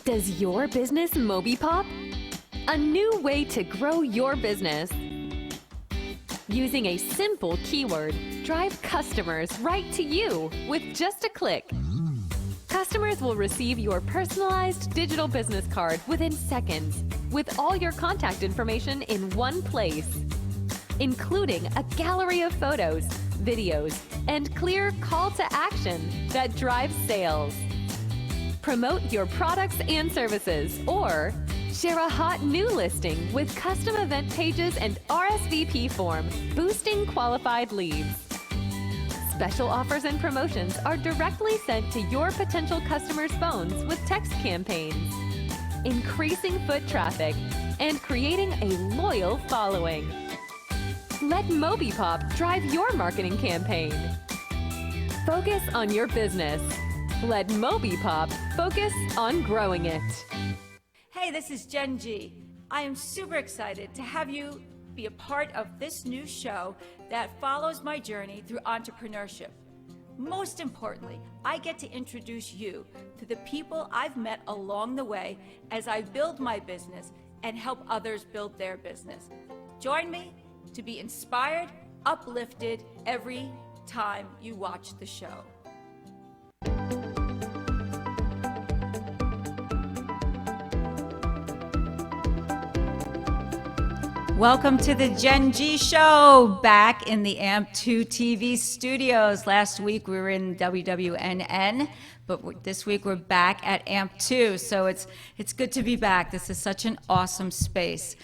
Does your business Moby Pop? A new way to grow your business. Using a simple keyword, drive customers right to you with just a click. Customers will receive your personalized digital business card within seconds with all your contact information in one place, including a gallery of photos, videos, and clear call to action that drives sales. Promote your products and services or share a hot new listing with custom event pages and RSVP form, boosting qualified leads. Special offers and promotions are directly sent to your potential customers' phones with text campaigns, increasing foot traffic and creating a loyal following. Let MobiPop drive your marketing campaign. Focus on your business. Let MobiPop focus on growing it. Hey, this is Jen G. I am super excited to have you be a part of this new show that follows my journey through entrepreneurship. Most importantly, I get to introduce you to the people I've met along the way as I build my business and help others build their business. Join me to be inspired, uplifted every time you watch the show. Welcome to the Gen G Show, back in the AMP2 TV studios. Last week we were in WWNN, but this week we're back at AMP2, so it's good to be back. This is such an awesome space.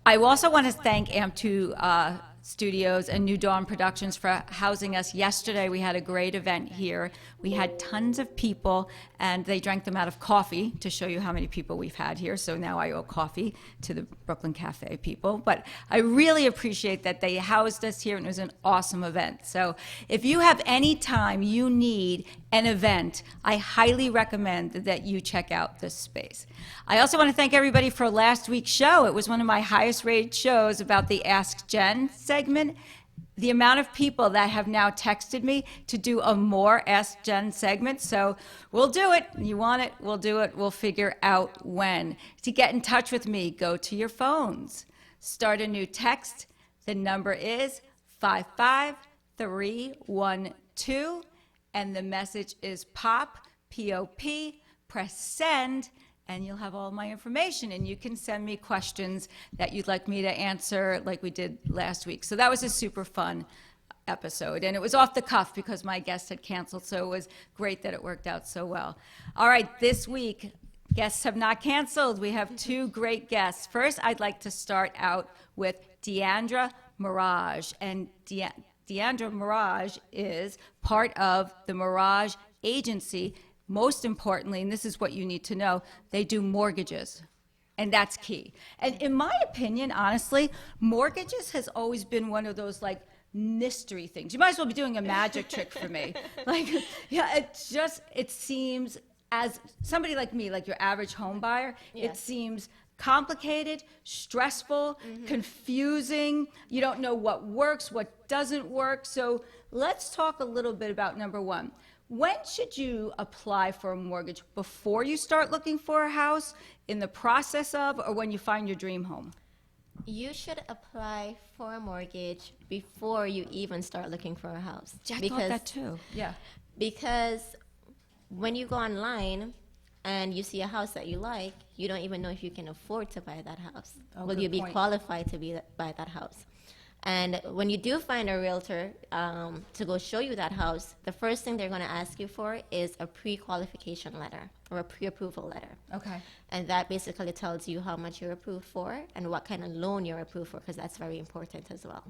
I also want to thank AMP2 Studios and New Dawn Productions for housing us yesterday. We had a great event here. We had tons of people, and they drank them out of coffee to show you how many people we've had here. So now I owe coffee to the Brooklyn Cafe people. But I really appreciate that they housed us here, and it was an awesome event. So if you have any time you need an event, I highly recommend that you check out this space. I also want to thank everybody for last week's show. It was one of my highest rated shows about the Ask Jen segment. The amount of people that have now texted me to do a more Ask Jen segment, so we'll do it. You want it, we'll do it. We'll figure out when. To get in touch with me, go to your phones. Start a new text. The number is 55312, and the message is POP, P-O-P. Press send, and you'll have all my information, and you can send me questions that you'd like me to answer like we did last week. So that was a super fun episode, and it was off the cuff because my guest had canceled, so it was great that it worked out so well. All right, this week, guests have not canceled. We have two great guests. First, I'd like to start out with Deandra Mirage, and Deandra Mirage is part of the Mirage Agency. Most importantly, and this is what you need to know, they do mortgages, and that's key. And in my opinion, honestly, mortgages has always been one of those like mystery things. You might as well be doing a magic trick for me. Like, yeah, it seems, as somebody like me, like your average home buyer, it seems complicated, stressful, confusing. You don't know what works, what doesn't work. So let's talk a little bit about number one. When should you apply for a mortgage? Before you start looking for a house, in the process of, or when you find your dream home? You should apply for a mortgage before you even start looking for a house. I thought that too. Yeah. Because when you go online and you see a house that you like, you don't even know if you can afford to buy that house. Will you be qualified to buy that house? And when you do find a realtor to go show you that house, the first thing they're going to ask you for is a pre-qualification letter or a pre-approval letter. Okay. And that basically tells you how much you're approved for and what kind of loan you're approved for, because that's very important as well.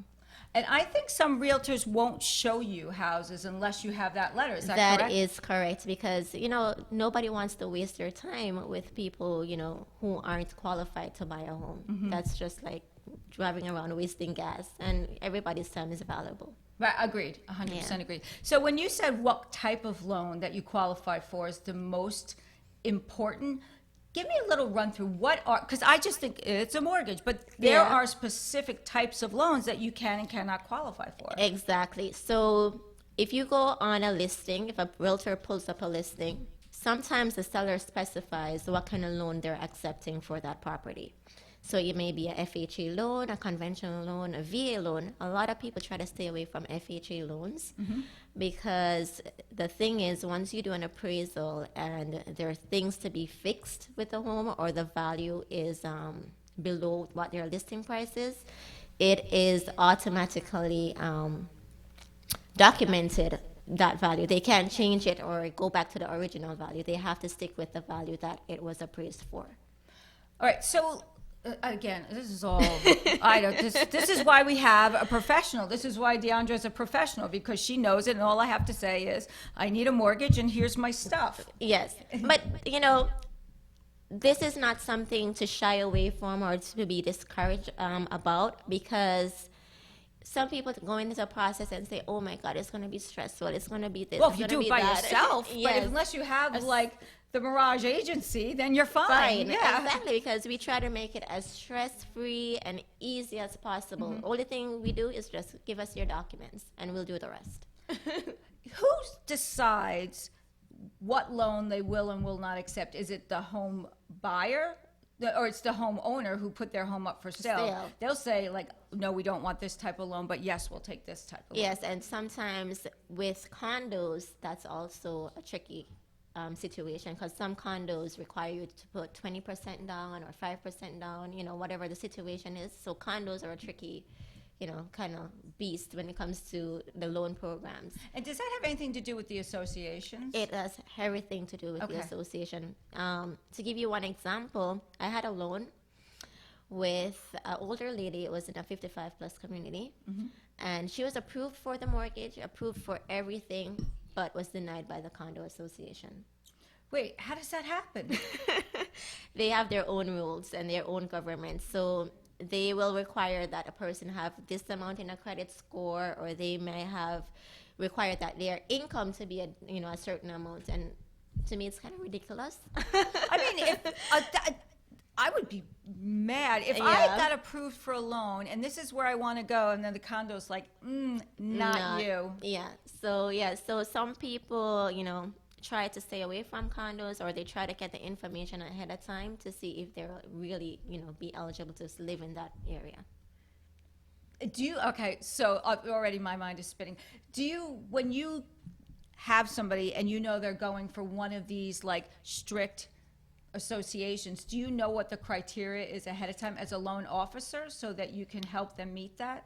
And I think some realtors won't show you houses unless you have that letter. Is that correct? That is correct, because, you know, nobody wants to waste their time with people, you know, who aren't qualified to buy a home. That's just like driving around wasting gas, and everybody's time is valuable. Right, agreed, 100% agreed. So when you said what type of loan that you qualify for is the most important, give me a little run through what are, because I just think it's a mortgage, but there are specific types of loans that you can and cannot qualify for. Exactly. So if you go on a listing, if a realtor pulls up a listing, sometimes the seller specifies what kind of loan they're accepting for that property. So it may be a FHA loan, a conventional loan, a VA loan. A lot of people try to stay away from FHA loans because the thing is, once you do an appraisal and there are things to be fixed with the home or the value is below what their listing price is, it is automatically documented that value. They can't change it or go back to the original value. They have to stick with the value that it was appraised for. All right, so again, this is all, I don't, this is why we have a professional. This is why Deandra is a professional, because she knows it, and all I have to say is, I need a mortgage, and here's my stuff. Yes, but this is not something to shy away from or to be discouraged about, because some people go into the process and say, oh my God, it's going to be stressful. It's going to be this. Well, it's if you gonna do it be by that. yourself, Yes. but unless you have like the Mirage agency, then you're fine. Yeah. Exactly, because we try to make it as stress-free and easy as possible. Only thing we do is just give us your documents and we'll do the rest. Who decides what loan they will and will not accept? Is it the home buyer? Or it's the homeowner who put their home up for sale. They'll say, like, no, we don't want this type of loan, but yes, we'll take this type of loan. Yes, and sometimes with condos, that's also a tricky situation, because some condos require you to put 20% down or 5% down, whatever the situation is. So condos are a tricky, kind of beast when it comes to the loan programs. And does that have anything to do with the associations? It has everything to do with the association. To give you one example, I had a loan with an older lady. It was in a 55-plus community. And she was approved for the mortgage, approved for everything, but was denied by the condo association. Wait, how does that happen? They have their own rules and their own government. So they will require that a person have this amount in a credit score, or they may have required that their income to be a certain amount. And to me, it's kind of ridiculous. I mean, if I would be mad if I got approved for a loan, and this is where I want to go, and then the condo's like, not you. Yeah. So some people, try to stay away from condos, or they try to get the information ahead of time to see if they're really, be eligible to live in that area. Okay, so already my mind is spinning. When you have somebody and they're going for one of these like strict associations, do you know what the criteria is ahead of time as a loan officer so that you can help them meet that?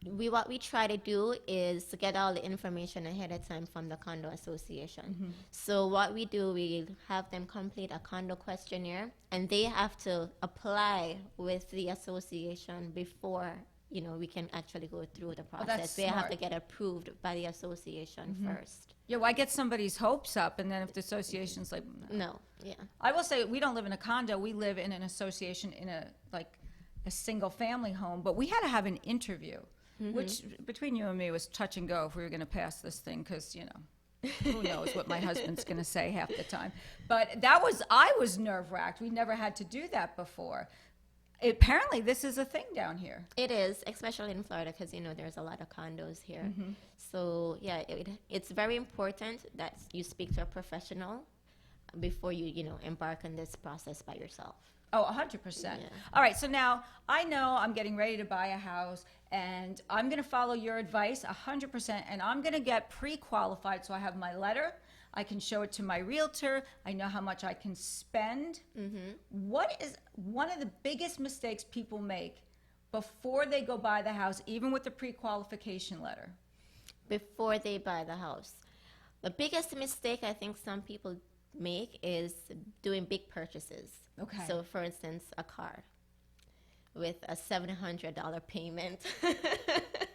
What we try to do is to get all the information ahead of time from the condo association. So what we do, we have them complete a condo questionnaire, and they have to apply with the association before we can actually go through the process. They have to get approved by the association first. Yeah, why get somebody's hopes up, and then if the association's like, no. Yeah. I will say, we don't live in a condo. We live in an association in a single family home, but we had to have an interview. Which, between you and me, was touch and go if we were going to pass this thing, because, who knows what my husband's going to say half the time. But I was nerve-wracked. We never had to do that before. Apparently, this is a thing down here. It is, especially in Florida, because, there's a lot of condos here. So, yeah, it's very important that you speak to a professional before you, embark on this process by yourself. Oh, 100%. All right, so now I know I'm getting ready to buy a house, and I'm going to follow your advice 100%, and I'm going to get pre-qualified, so I have my letter. I can show it to my realtor. I know how much I can spend. What is one of the biggest mistakes people make before they go buy the house, even with the pre-qualification letter? Before they buy the house. The biggest mistake I think some people make is doing big purchases. Okay. So, for instance, a car with a $700 payment.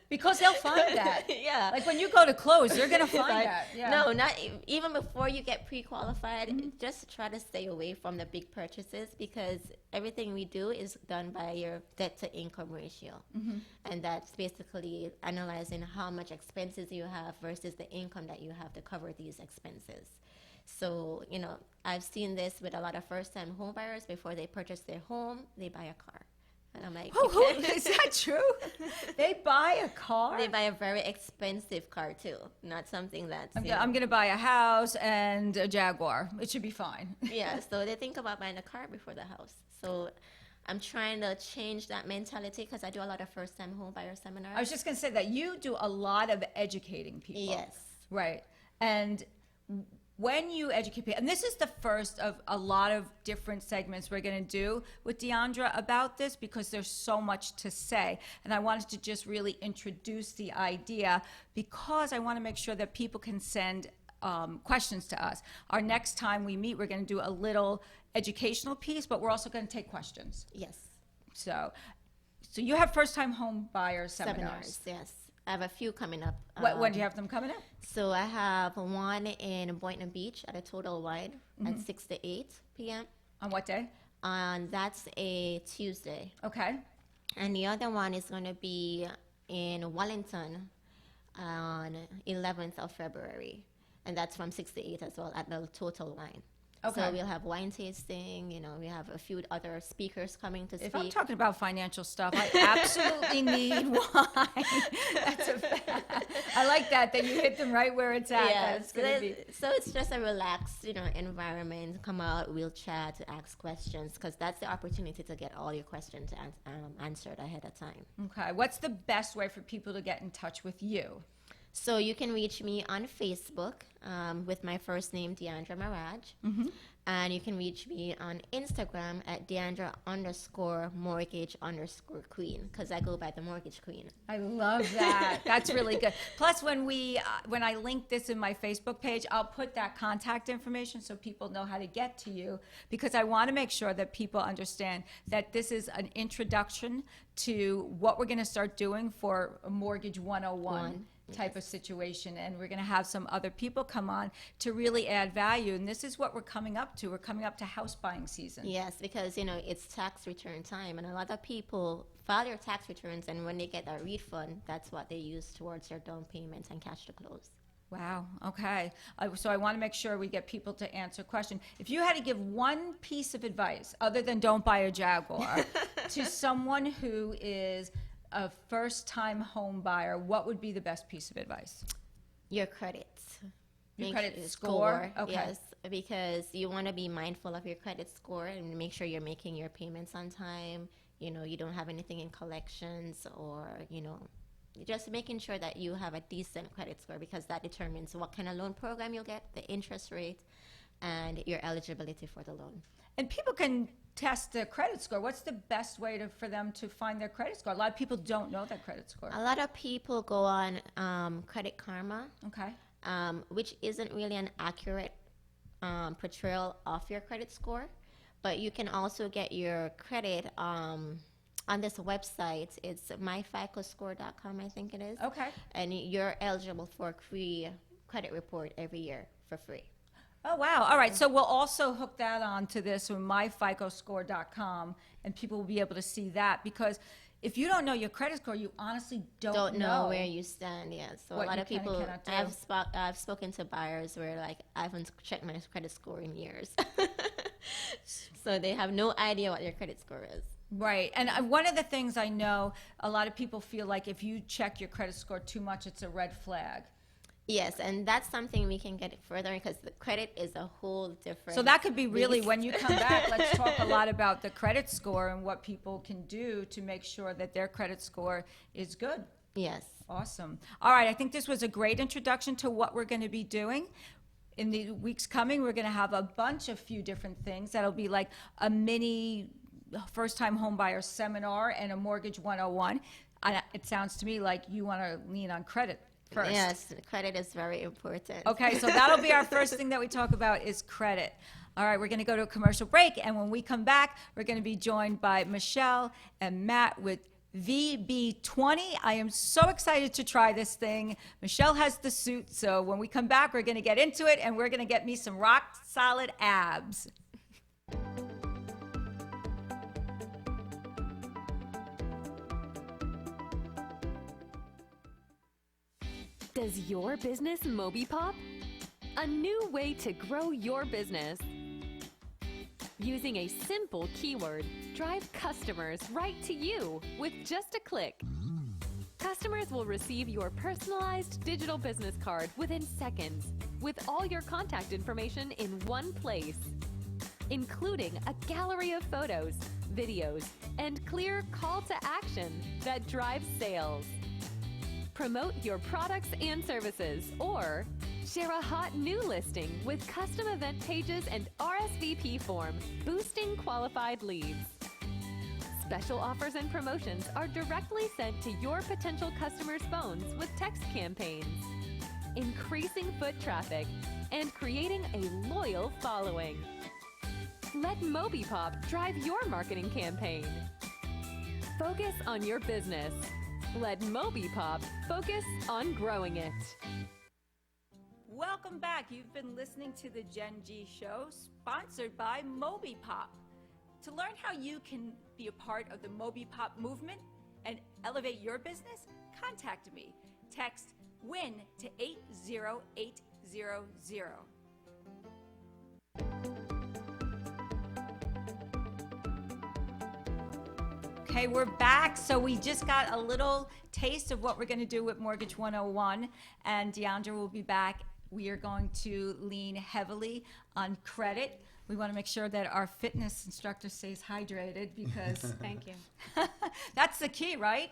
Because they'll find that. Yeah. Like when you go to close, you're going to find that. Yeah. No, not even before you get pre-qualified. Just try to stay away from the big purchases, because everything we do is done by your debt-to-income ratio. And that's basically analyzing how much expenses you have versus the income that you have to cover these expenses. So, I've seen this with a lot of first-time home buyers. Before they purchase their home, they buy a car. And I'm like, Is that true? They buy a car? they buy a very expensive car too, not something that's, I'm going to buy a house and a Jaguar. It should be fine. yeah, so they think about buying a car before the house. So I'm trying to change that mentality because I do a lot of first-time home buyer seminars. I was just going to say that you do a lot of educating people. Yes. Right. And when you educate people, and this is the first of a lot of different segments we're going to do with Deandra about this because there's so much to say. And I wanted to just really introduce the idea because I want to make sure that people can send questions to us. Our next time we meet, we're going to do a little educational piece, but we're also going to take questions. Yes. So you have first-time home buyer seminars. Yes. I have a few coming up. When do you have them coming up? So I have one in Boynton Beach at a Total Wide at 6 to 8 p.m. On what day? And that's a Tuesday. Okay. And the other one is going to be in Wellington on 11th of February. And that's from 6 to 8 as well at the Total Wine. Okay. So we'll have wine tasting, we have a few other speakers coming to speak. If I'm talking about financial stuff, I absolutely need wine. That's a fact. I like that you hit them right where it's at. Yes, so it's just a relaxed, environment. Come out, we'll chat, ask questions, because that's the opportunity to get all your questions answered ahead of time. Okay. What's the best way for people to get in touch with you? So you can reach me on Facebook with my first name, Deandra Mirage. And you can reach me on Instagram at Deandra_mortgage_queen, because I go by the Mortgage Queen. I love that. That's really good. Plus, when I link this in my Facebook page, I'll put that contact information so people know how to get to you, because I want to make sure that people understand that this is an introduction to what we're going to start doing for a Mortgage 101 type of situation, and we're going to have some other people come on to really add value, and this is what we're coming up to. We're coming up to house buying season. Yes, because it's tax return time, and a lot of people file their tax returns, and when they get that refund, that's what they use towards their down payments and cash to close. Wow. Okay. So I want to make sure we get people to answer questions. If you had to give one piece of advice other than don't buy a Jaguar to someone who is a first-time home buyer, what would be the best piece of advice? Your credit. Your credit score? Okay. Yes, because you want to be mindful of your credit score and make sure you're making your payments on time. You don't have anything in collections, or, just making sure that you have a decent credit score, because that determines what kind of loan program you'll get, the interest rate, and your eligibility for the loan. And people can test their credit score. What's the best way for them to find their credit score? A lot of people don't know their credit score. A lot of people go on Credit Karma, okay, which isn't really an accurate portrayal of your credit score, but you can also get your credit on this website. It's myficoscore.com, I think it is. Okay. And you're eligible for a free credit report every year for free. Oh, wow. All right. So we'll also hook that on to this with myficoscore.com, and people will be able to see that, because if you don't know your credit score, you honestly don't know where you stand. Yeah. So a lot of people, I've spoken to buyers where, like, I haven't checked my credit score in years. So they have no idea what their credit score is. Right. And one of the things I know, a lot of people feel like if you check your credit score too much, it's a red flag. Yes, and that's something we can get further, because the credit is a whole different. So that could be really, when you come back, let's talk a lot about the credit score and what people can do to make sure that their credit score is good. Yes. Awesome. All right, I think this was a great introduction to what we're going to be doing. In the weeks coming, we're going to have a few different things. That'll be like a mini first-time home buyer seminar and a Mortgage 101. It sounds to me like you want to lean on credit first. Yes, credit is very important. Okay, so that'll be our first thing that we talk about is credit. All right, we're going to go to a commercial break, and when we come back, we're going to be joined by Michelle and Matt with VB20. I am so excited to try this thing. Michelle has the suit, so when we come back, we're going to get into it, and we're going to get me some rock-solid abs. Does your business Moby Pop? A new way to grow your business. Using a simple keyword, drive customers right to you with just a click. Customers will receive your personalized digital business card within seconds, with all your contact information in one place, including a gallery of photos, videos, and clear call to action that drives sales. Promote your products and services, or share a hot new listing with custom event pages and RSVP form, boosting qualified leads. Special offers and promotions are directly sent to your potential customers' phones with text campaigns, increasing foot traffic and creating a loyal following. Let MobiPop drive your marketing campaign. Focus on your business. Let MobiPop focus on growing it. Welcome back. You've been listening to the Gen G Show, sponsored by MobiPop. To learn how you can be a part of the MobiPop movement and elevate your business, contact me. Text WIN to 80800. Okay, we're back. So we just got a little taste of what we're going to do with Mortgage 101, and Deandra will be back. We are going to lean heavily on credit. We want to make sure that our fitness instructor stays hydrated because Thank you. that's the key, right?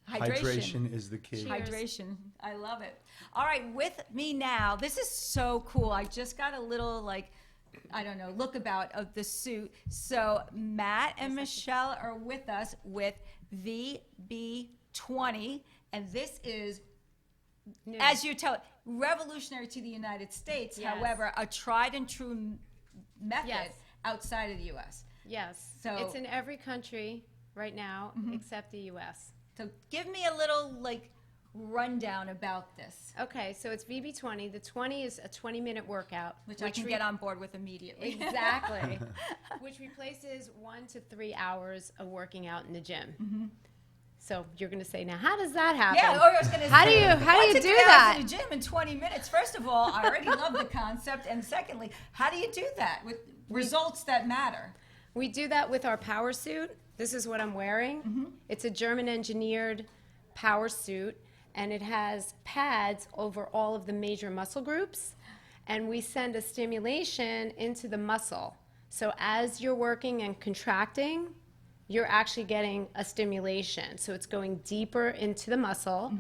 Hydration is the key. Cheers. Hydration. I love it. All right, with me now, this is so cool. I just got a little, look about of the suit. So Matt and Michelle are with us with VB20, and this is, as you tell, revolutionary to the United States. Yes. However, a tried and true method Yes. outside of the U.S. Yes. So- it's in every country right now except the U.S. So give me a little rundown about this, Okay, so it's VB20. The 20 is a 20-minute workout. which I can get on board with immediately. Exactly. Which replaces 1 to 3 hours of working out in the gym. So you're going to say, now, how does that happen? Yeah, or I was going to say, How do you 1 to do 3 hours that? in the gym in 20 minutes. First of all, I already love the concept, and secondly, how do you do that with results that matter? We do that with our power suit. This is what I'm wearing. It's a German-engineered power suit, and it has pads over all of the major muscle groups, and we send a stimulation into the muscle. So as you're working and contracting, you're actually getting a stimulation. So it's going deeper into the muscle.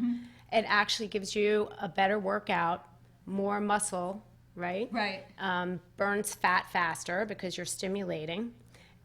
It actually gives you a better workout, more muscle, right? Right. Burns fat faster because you're stimulating.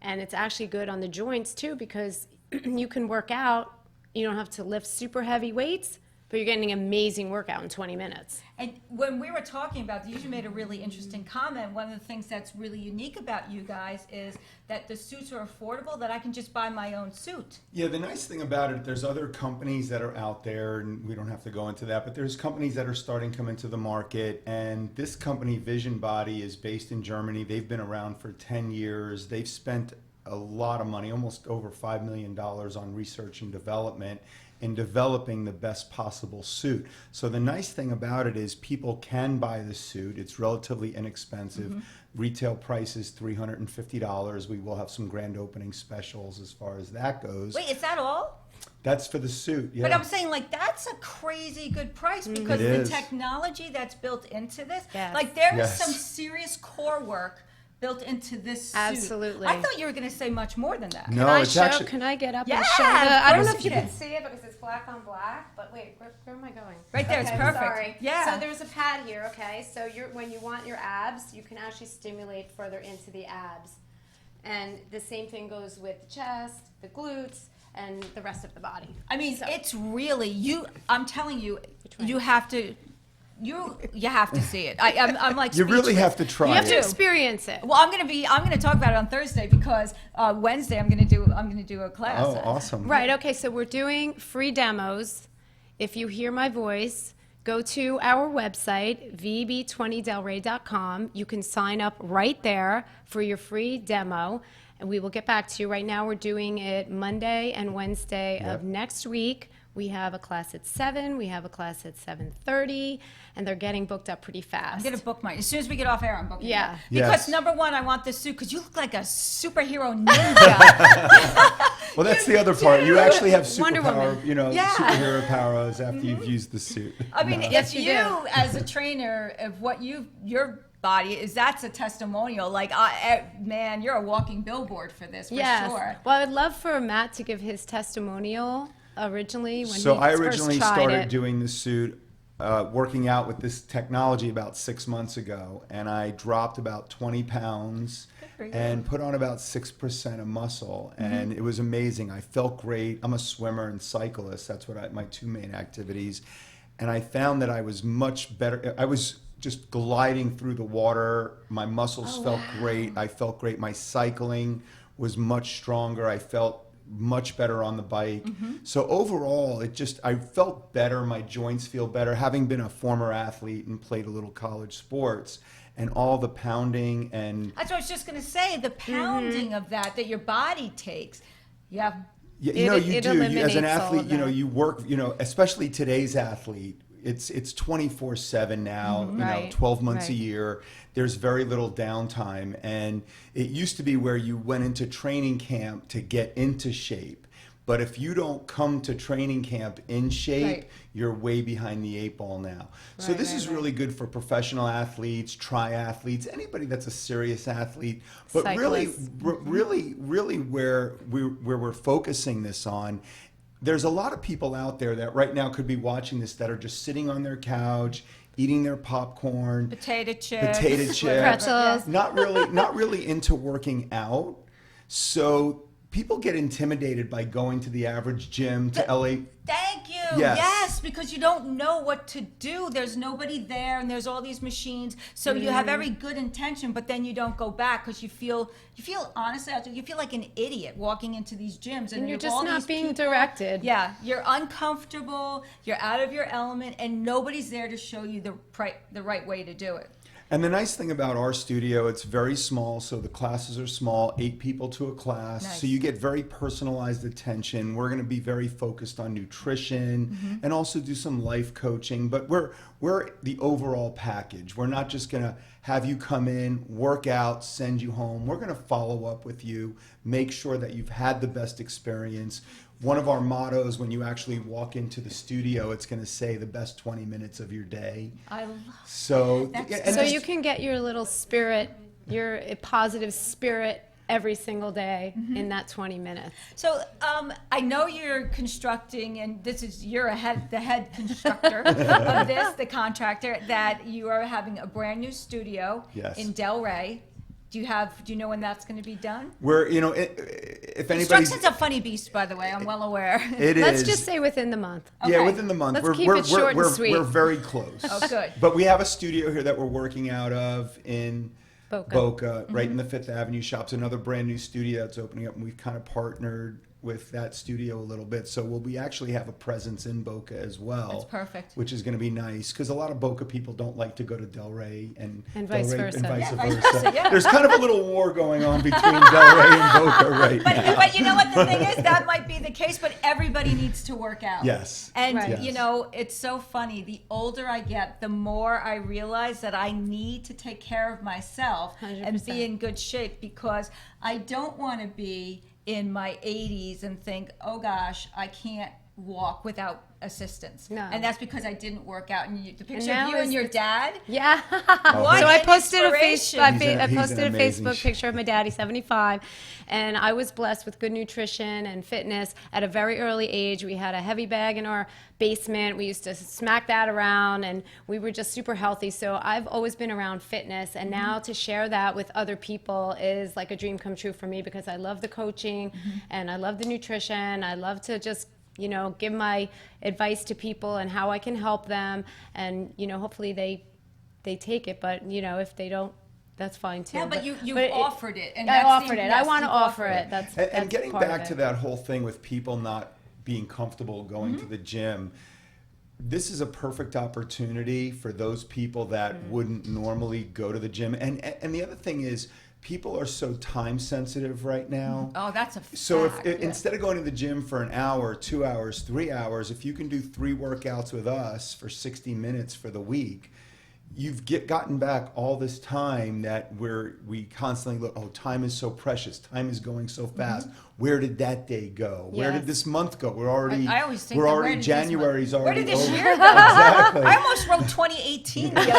And it's actually good on the joints too because you can work out. You don't have to lift super heavy weights, but you're getting an amazing workout in 20 minutes. And when we were talking about this, you made a really interesting comment. One of the things that's really unique about you guys is that the suits are affordable, that I can just buy my own suit. Yeah, the nice thing about it, there's other companies that are out there, and we don't have to go into that, but there's companies that are starting to come into the market, and this company, Vision Body, is based in Germany. They've been around for 10 years. They've spent a lot of money, almost over $5 million on research and development in developing the best possible suit. So the nice thing about it is people can buy the suit. It's relatively inexpensive. Retail price is $350. We will have some grand opening specials as far as that goes. Wait, is that all? That's for the suit, yeah. But I'm saying, that's a crazy good price because It the is. technology that's built into this, Yes. there is Yes. some serious core work built into this suit. Absolutely. I thought you were going to say much more than that. No, Can I it's show? actually... Can I get up Yeah, and show the? of I don't know course if you you can can. see it because it's black on black. But wait, where am I going? Right there, it's Okay, perfect. Sorry. Yeah. So there's a pad here. Okay. So when you want your abs, you can actually stimulate further into the abs, and the same thing goes with the chest, the glutes, and the rest of the body. I mean, So- it's really I'm telling you, one? you have to. You have to see it. I'm like You really speechless. have to try You have to it. experience it. Well, I'm gonna talk about it on Thursday because Wednesday I'm gonna do a class. Oh, awesome. Right, okay, so we're doing free demos. If you hear my voice, go to our website, vb20delray.com. You can sign up right there for your free demo, and we will get back to you. Right now, we're doing it Monday and Wednesday Yep. of next week. We have a class at 7, we have a class at 7:30, and they're getting booked up pretty fast. I'm going to book mine. As soon as we get off air, I'm booking Yeah. it. Because Yes. number one, I want this suit because you look like a superhero ninja. Well, that's the other part. You actually have Wonder superpower, Woman. you know, Yeah. superhero powers after you've used the suit. I mean, No. if you you, do. as a trainer, of what your body is, that's a testimonial. Like, man, you're a walking billboard for this, for Yes. sure. Well, I'd love for Matt to give his testimonial originally when So he I first originally tried started it. doing the suit, working out with this technology about 6 months ago, and I dropped about 20 pounds for you. and put on about 6% of muscle, and it was amazing. I felt great. I'm a swimmer and cyclist. That's what my two main activities, and I found that I was much better. I was just gliding through the water. My muscles felt great. I felt great. My cycling was much stronger. I felt much better on the bike. So overall, I felt better. My joints feel better. Having been a former athlete and played a little college sports, and all the pounding and That's what I was just going to say. The pounding of that your body takes. Yeah. you It- know, it you do. As eliminates an all athlete, of you know, that. you work. You know, especially today's athlete. It's 24/7 now. You know, Right, 12 months a right. year. There's very little downtime, and it used to be where you went into training camp to get into shape. But if you don't come to training camp in shape, Right. you're way behind the 8 ball now. So Right, this right, is right. really good for professional athletes, triathletes, anybody that's a serious athlete. But Cyclists. really where we're focusing this on, there's a lot of people out there that right now could be watching this that are just sitting on their couch, eating their popcorn, Potato chips. chips, Pretzels. not really into working out. So people get intimidated by going to the average gym to LA. Thank you. Yes. Because you don't know what to do. There's nobody there, and there's all these machines. So you have every good intention, but then you don't go back because you feel honestly, you feel like an idiot walking into these gyms, And you're you have just all not these being people- directed. Yeah, you're uncomfortable. You're out of your element, and nobody's there to show you the right way to do it. And the nice thing about our studio, it's very small, so the classes are small, 8 people to a class. Nice. So you get very personalized attention. We're going to be very focused on nutrition and also do some life coaching, but we're the overall package. We're not just going to have you come in, work out, send you home. We're going to follow up with you, make sure that you've had the best experience. One of our mottos, when you actually walk into the studio, it's going to say the best 20 minutes of your day. I love So, That's- and So just- you can get your little spirit, your positive spirit every single day in that 20 minutes. So I know you're constructing, and you're the head constructor of this, the contractor, that you are having a brand new studio Yes. in Delray. Do you know when that's going to be done? We're, if anybody's, Construction's a funny beast, by the way. I'm well aware. it Let's is. just say within the month. Yeah, Okay. within the month. Let's keep it short and sweet. We're very close. Oh, good. But we have a studio here that we're working out of in Boca. right in the Fifth Avenue shops. Another brand new studio that's opening up, and we've kind of partnered with that studio a little bit. So we actually have a presence in Boca as well. That's perfect. Which is going to be nice because a lot of Boca people don't like to go to Delray and vice Delray versa. And vice Yeah, vice versa. versa, yeah. There's kind of a little war going on between Delray and Boca right now. But you know what the thing is? That might be the case, but everybody needs to work out. Yes. And, Right. you know, it's so funny. The older I get, the more I realize that I need to take care of myself and 100%. be in good shape, because I don't want to be in my 80s and think, oh gosh, I can't walk without assistance. No. And that's because I didn't work out. And the picture now of you is and your the- dad. Yeah. What So I an posted inspiration. I He's an posted a amazing Facebook picture of my dad. He's 75, and I was blessed with good nutrition and fitness at a very early age. We had a heavy bag in our basement. We used to smack that around, and we were just super healthy. So I've always been around fitness, and now to share that with other people is like a dream come true for me, because I love the coaching and I love the nutrition. I love to just give my advice to people and how I can help them, and hopefully they take it. But if they don't, that's fine too. Yeah, but you but offered it. And I that's the- offered it. I yes, want to you offer offered it. That's And getting part of back it. to that whole thing with people not being comfortable going Mm-hmm. to the gym, this is a perfect opportunity for those people that wouldn't normally go to the gym. And the other thing is, people are so time sensitive right now. Oh, that's a fact. So instead of going to the gym for an hour, 2 hours, 3 hours, if you can do 3 workouts with us for 60 minutes for the week, you've gotten back all this time that we constantly look, oh, time is so precious. Time is going so fast. Where did that day go? Where did this month go? We're already, I always think January's already Where did this over. year go? Exactly. I almost wrote 2018 the other day.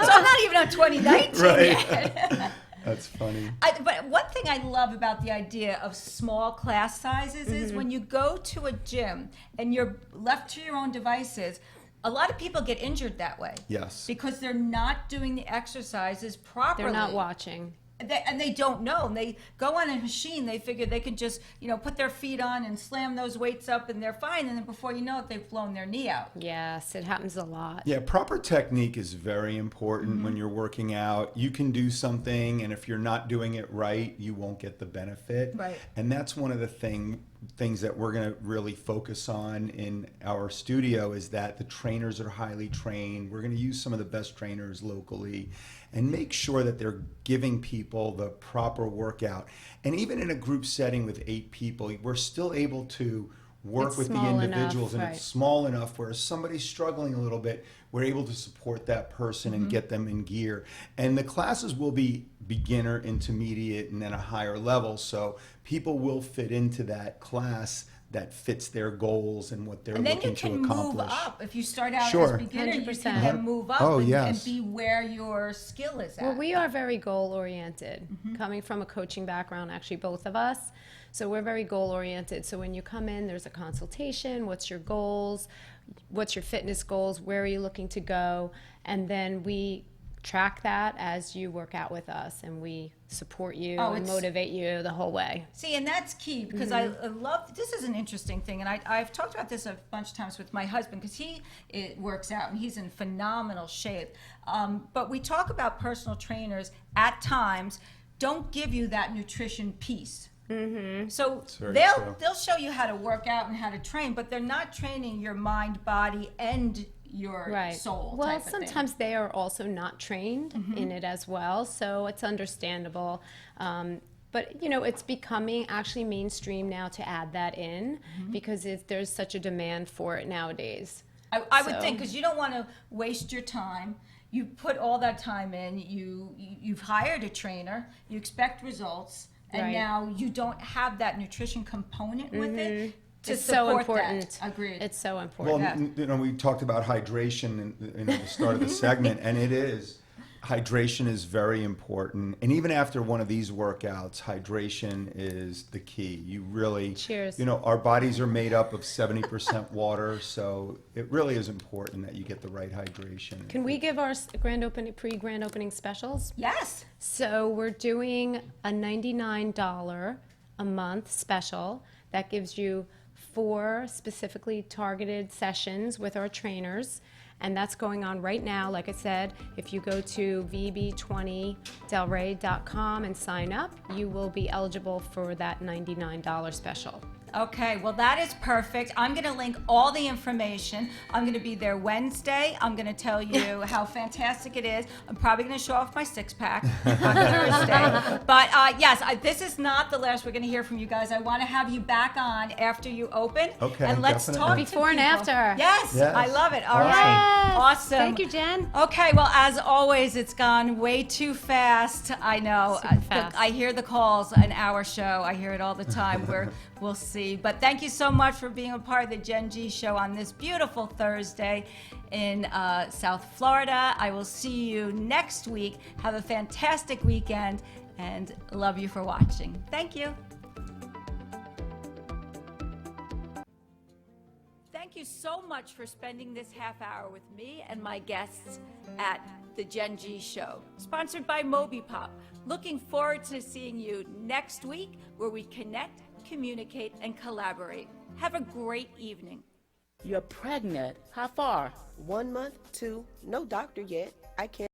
So I'm not even on 2019 yet. That's funny. But one thing I love about the idea of small class sizes is when you go to a gym and you're left to your own devices, a lot of people get injured that way. Yes. Because they're not doing the exercises properly. They're not watching. And they don't know. And they go on a machine. They figure they can just, put their feet on and slam those weights up and they're fine. And then before you know it, they've blown their knee out. Yes, it happens a lot. Yeah, proper technique is very important when you're working out. You can do something, and if you're not doing it right, you won't get the benefit. Right. And that's one of the things that we're going to really focus on in our studio is that the trainers are highly trained. We're going to use some of the best trainers locally and make sure that they're giving people the proper workout. And even in a group setting with 8 people, we're still able to work It's with the small individuals, enough, and right. it's small enough where if somebody's struggling a little bit, we're able to support that person and get them in gear. And the classes will be beginner, intermediate, and then a higher level, so people will fit into that class that fits their goals and what they're And then looking you can to accomplish. move up. If you start out Sure. as beginner, you 100%. can then move up Oh, and yes. be where your skill is at. Well, we are very goal oriented, coming from a coaching background, actually, both of us. So we're very goal oriented. So when you come in, there's a consultation. What's your goals? What's your fitness goals? Where are you looking to go? And then we track that as you work out with us, and we support you and motivate you the whole way. See, and that's key because I love, this is an interesting thing, and I've talked about this a bunch of times with my husband because he works out and he's in phenomenal shape. But we talk about personal trainers at times don't give you that nutrition piece. So very they'll true. show you how to work out and how to train, but they're not training your mind, body, and your soul. Well, type of thing. sometimes they are also not trained in it as well, so it's understandable. But it's becoming actually mainstream now to add that in because there's such a demand for it nowadays. I would think, because you don't want to waste your time. You put all that time in. You've hired a trainer. You expect results, and now you don't have that nutrition component with it. It's so important. That. Agreed. It's so important. Well, we talked about hydration in the start of the segment, and hydration is very important. And even after one of these workouts, hydration is the key. You really, Cheers. Our bodies are made up of 70% water, so it really is important that you get the right hydration. Can we give our pre-grand opening specials? Yes. So we're doing a $99 a month special that gives you 4 specifically targeted sessions with our trainers, and that's going on right now. Like I said, if you go to vb20delray.com and sign up, you will be eligible for that $99 special. Okay, well, that is perfect. I'm going to link all the information. I'm going to be there Wednesday. I'm going to tell you how fantastic it is. I'm probably going to show off my six-pack on Thursday. But yes, this is not the last we're going to hear from you guys. I want to have you back on after you open. Okay, and let's definitely. talk Before to and people. after. Yes, Yes. I love it. All Awesome. right. Awesome. Thank you, Jen. Okay, well, as always, it's gone way too fast. I know. Super fast. I hear the calls an hour show. I hear it all the time. We'll see. But thank you so much for being a part of the Gen G show on this beautiful Thursday in South Florida. I will see you next week. Have a fantastic weekend and love you for watching. Thank you. Thank you so much for spending this half hour with me and my guests at the Gen G show, sponsored by MobiPop. Looking forward to seeing you next week where we connect, communicate, and collaborate. Have a great evening. You're pregnant. How far? 1 month, 2, no doctor yet. I can't.